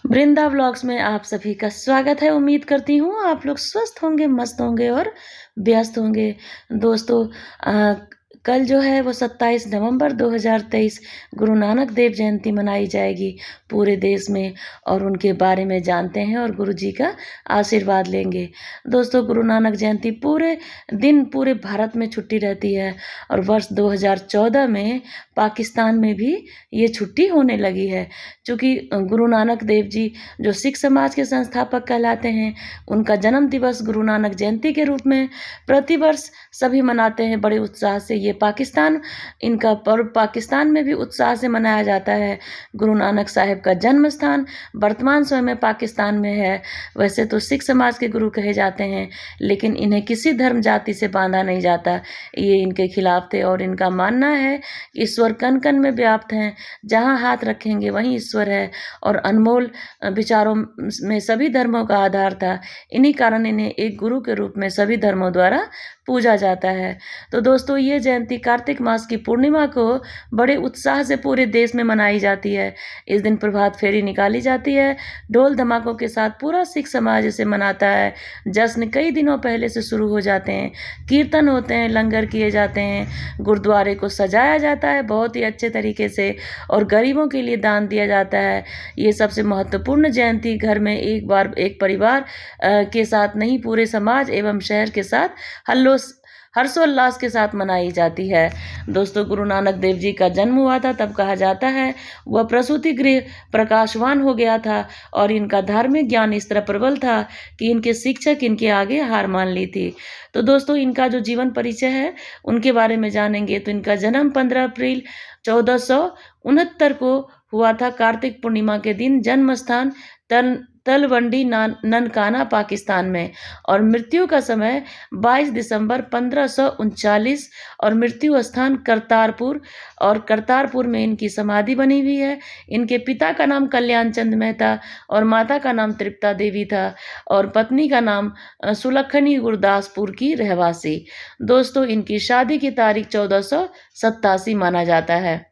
वृंदा vlogs में आप सभी का स्वागत है। उम्मीद करती हूँ आप लोग स्वस्थ होंगे, मस्त होंगे और व्यस्त होंगे। दोस्तों, कल जो है वो 27 नवंबर 2023 गुरु नानक देव जयंती मनाई जाएगी पूरे देश में, और उनके बारे में जानते हैं और गुरु जी का आशीर्वाद लेंगे। दोस्तों, गुरु नानक जयंती पूरे दिन पूरे भारत में छुट्टी रहती है, और वर्ष 2014 में पाकिस्तान में भी ये छुट्टी होने लगी है। चूँकि गुरु नानक देव जी जो सिख समाज के संस्थापक कहलाते हैं, उनका जन्म दिवस गुरु नानक जयंती के रूप में प्रतिवर्ष सभी मनाते हैं बड़े उत्साह से। ये पाकिस्तान, इनका पर्व पाकिस्तान में भी उत्साह से मनाया जाता है। गुरु नानक साहिब का जन्म स्थान वर्तमान समय में पाकिस्तान में है। वैसे तो सिख समाज के गुरु कहे जाते हैं, लेकिन इन्हें किसी धर्म जाति से बांधा नहीं जाता। ये इनके खिलाफ थे, और इनका मानना है ईश्वर कण कण में व्याप्त हैं, जहाँ हाथ रखेंगे वहीं ईश्वर है, और अनमोल विचारों में सभी धर्मों का आधार था। इन्हीं कारण इन्हें एक गुरु के रूप में सभी धर्मों द्वारा पूजा जाता है। तो दोस्तों, ये जयंती कार्तिक मास की पूर्णिमा को बड़े उत्साह से पूरे देश में मनाई जाती है। इस दिन प्रभात फेरी निकाली जाती है, ढोल धमाकों के साथ पूरा सिख समाज इसे मनाता है। जश्न कई दिनों पहले से शुरू हो जाते हैं, कीर्तन होते हैं, लंगर किए जाते हैं, गुरुद्वारे को सजाया जाता है बहुत ही अच्छे तरीके से, और गरीबों के लिए दान दिया जाता है। ये सबसे महत्वपूर्ण जयंती घर में एक बार एक परिवार के साथ नहीं, पूरे समाज एवं शहर के साथ हर्षोल्लास के साथ मनाई जाती है। दोस्तों, गुरु नानक देव जी का जन्म हुआ था तब कहा जाता है वह प्रसूति गृह प्रकाशवान हो गया था, और इनका धार्मिक ज्ञान इस तरह प्रबल था कि इनके शिक्षक इनके आगे हार मान ली थी। तो दोस्तों, इनका जो जीवन परिचय है उनके बारे में जानेंगे। तो इनका जन्म 15 अप्रैल 1469 को हुआ था, कार्तिक पूर्णिमा के दिन। जन्म स्थान तलवंडी ननकाना पाकिस्तान में, और मृत्यु का समय 22 दिसंबर 1539, और मृत्यु स्थान करतारपुर, और करतारपुर में इनकी समाधि बनी हुई है। इनके पिता का नाम कल्याण चंद मेहता और माता का नाम तृप्ता देवी था, और पत्नी का नाम सुलखनी गुरदासपुर की रहवासी। दोस्तों, इनकी शादी की तारीख 1487 माना जाता है।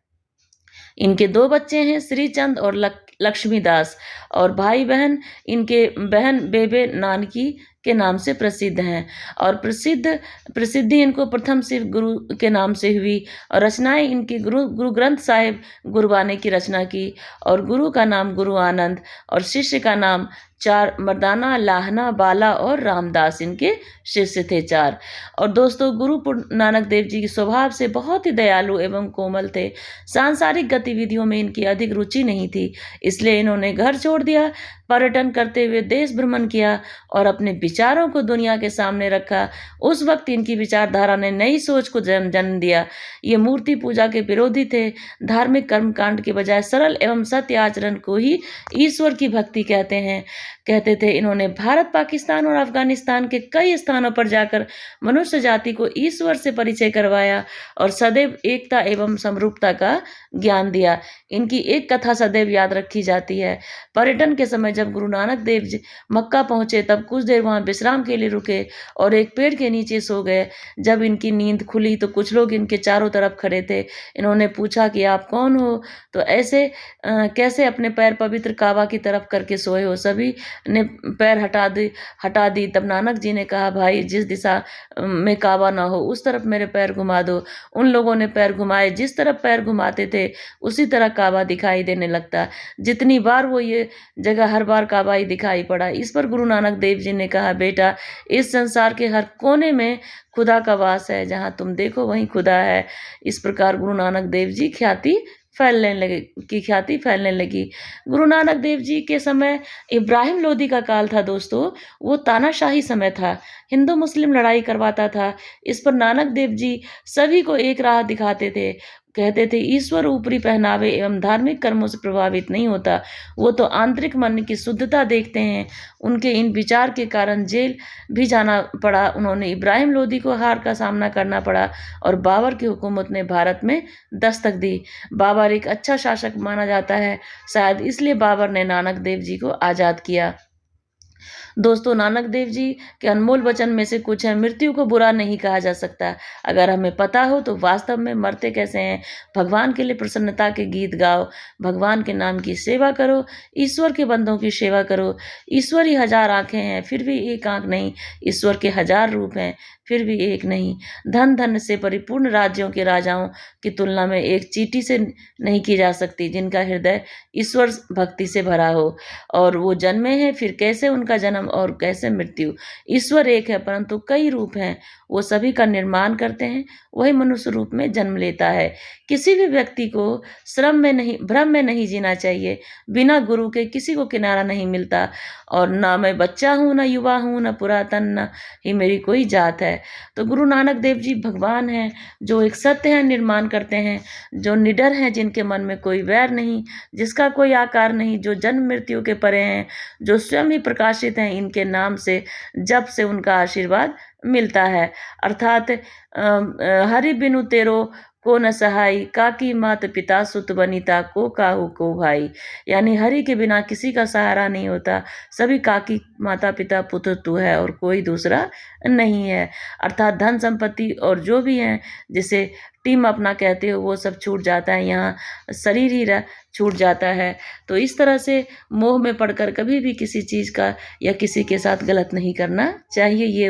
इनके 2 बच्चे हैं, श्रीचंद और लक्ष्मीदास, और भाई बहन इनके बहन बेबे नानकी के नाम से प्रसिद्ध हैं, और प्रसिद्धि इनको प्रथम शिव गुरु के नाम से हुई, और रचनाएं इनकी गुरु ग्रंथ साहिब गुरबानी की रचना की, और गुरु का नाम गुरु आनंद, और शिष्य का नाम 4 मर्दाना, लाहना, बाला और रामदास इनके शिष्य थे 4। और दोस्तों, गुरु नानक देव जी के स्वभाव से बहुत ही दयालु एवं कोमल थे। सांसारिक गतिविधियों में इनकी अधिक रुचि नहीं थी, इसलिए इन्होंने घर छोड़ दिया, पर्यटन करते हुए देश भ्रमण किया और अपने विचारों को दुनिया के सामने रखा। उस वक्त इनकी विचारधारा ने नई सोच को जन्म दिया। ये मूर्ति पूजा के विरोधी थे। धार्मिक कर्मकांड के बजाय सरल एवं सत्य आचरण को ही ईश्वर की भक्ति कहते थे। इन्होंने भारत, पाकिस्तान और अफगानिस्तान के कई स्थानों पर जाकर मनुष्य जाति को ईश्वर से परिचय करवाया, और सदैव एकता एवं समरूपता का ज्ञान दिया। इनकी एक कथा सदैव याद रखी जाती है। पर्यटन के समय जब गुरु नानक देव जी मक्का पहुंचे, तब कुछ देर वहां विश्राम के लिए रुके और एक पेड़ के नीचे सो गए। जब इनकी नींद खुली तो कुछ लोग इनके चारों तरफ खड़े थे। इन्होंने पूछा कि आप कौन हो? तो ऐसे कैसे अपने पैर पवित्र काबा की तरफ करके सोए हो? सभी ने पैर हटा दी। तब नानक जी ने कहा, भाई, जिस दिशा में काबा ना हो उस तरफ मेरे पैर घुमा दो। उन लोगों ने पैर घुमाए। जिस तरफ पैर घुमाते थे उसी तरह काबा दिखाई देने लगता। जितनी बार वो ये जगह, हर बार काबा ही दिखाई पड़ा। इस पर गुरु नानक देव जी ने कहा, बेटा, इस संसार के हर कोने में खुदा का वास है, जहाँ तुम देखो वहीं खुदा है। इस प्रकार गुरु नानक देव जी ख्याति फैलने लगी। गुरु नानक देव जी के समय इब्राहिम लोदी का काल था। दोस्तों, वो तानाशाही समय था, हिंदू मुस्लिम लड़ाई करवाता था। इस पर नानक देव जी सभी को एक राह दिखाते थे। कहते थे, ईश्वर ऊपरी पहनावे एवं धार्मिक कर्मों से प्रभावित नहीं होता, वो तो आंतरिक मन की शुद्धता देखते हैं। उनके इन विचार के कारण जेल भी जाना पड़ा। उन्होंने इब्राहिम लोदी को हार का सामना करना पड़ा, और बाबर की हुकूमत ने भारत में दस्तक दी। बाबर एक अच्छा शासक माना जाता है, शायद इसलिए बाबर ने नानक देव जी को आज़ाद किया। दोस्तों, नानक देव जी के अनमोल वचन में से कुछ है, मृत्यु को बुरा नहीं कहा जा सकता। अगर हमें पता हो तो वास्तव में मरते कैसे हैं। भगवान के लिए प्रसन्नता के गीत गाओ, भगवान के नाम की सेवा करो, ईश्वर के बंदों की सेवा करो। ईश्वर ही 1000 आँखें हैं फिर भी एक आँख नहीं, ईश्वर के 1000 रूप हैं फिर भी एक नहीं। धन धन से परिपूर्ण राज्यों के राजाओं की तुलना में एक चींटी से नहीं की जा सकती, जिनका हृदय ईश्वर भक्ति से भरा हो। और वो जन्मे हैं, फिर कैसे उनका जन्म और कैसे मृत्यु। ईश्वर एक है परंतु कई रूप हैं, वो सभी का निर्माण करते हैं, वही मनुष्य रूप में जन्म लेता है। किसी भी व्यक्ति को भ्रम में नहीं जीना चाहिए। बिना गुरु के किसी को किनारा नहीं मिलता। और ना मैं बच्चा हूँ, ना युवा हूँ, ना पुरातन, ना ही मेरी कोई जात है। तो गुरु नानक देव जी भगवान हैं, जो एक सत्य है, निर्माण करते हैं, जो निडर हैं, जिनके मन में कोई वैर नहीं, जिसका कोई आकार नहीं, जो जन्म मृत्यु के परे हैं, जो स्वयं ही प्रकाशित हैं। इनके नाम से जब से उनका आशीर्वाद मिलता है। अर्थात हरि बिनु तेरो को न सहाई, काकी मात पिता सुत बनीता को काहू को भाई। यानी हरि के बिना किसी का सहारा नहीं होता, सभी काकी माता पिता पुत्र तू है और कोई दूसरा नहीं है। अर्थात धन संपत्ति और जो भी है, जिसे टीम अपना कहते हो, वो सब छूट जाता है, यहाँ शरीर ही छूट जाता है। तो इस तरह से मोह में पड़कर कभी भी किसी चीज़ का या किसी के साथ गलत नहीं करना चाहिए, ये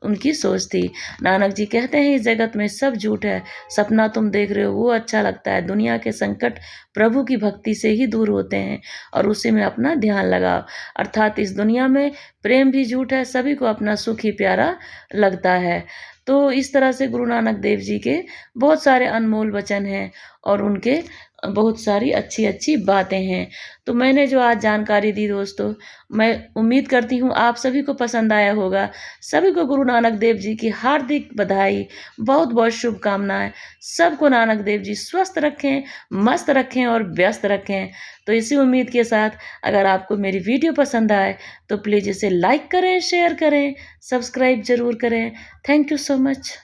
उनकी सोच थी। नानक जी कहते हैं, इस जगत में सब झूठ है, सपना तुम देख रहे हो वो अच्छा लगता है। दुनिया के संकट प्रभु की भक्ति से ही दूर होते हैं और उसी में अपना ध्यान लगाओ। अर्थात इस दुनिया में प्रेम भी झूठ है, सभी को अपना सुख ही प्यारा लगता है। तो इस तरह से गुरु नानक देव जी के बहुत सारे अनमोल वचन हैं और उनके बहुत सारी अच्छी अच्छी बातें हैं। तो मैंने जो आज जानकारी दी दोस्तों, मैं उम्मीद करती हूँ आप सभी को पसंद आया होगा। सभी को गुरु नानक देव जी की हार्दिक बधाई, बहुत बहुत शुभकामनाएं। सबको नानक देव जी स्वस्थ रखें, मस्त रखें और व्यस्त रखें। तो इसी उम्मीद के साथ अगर आपको मेरी वीडियो पसंद आए तो प्लीज़ इसे लाइक करें, शेयर करें, सब्सक्राइब जरूर करें। Thank you so much.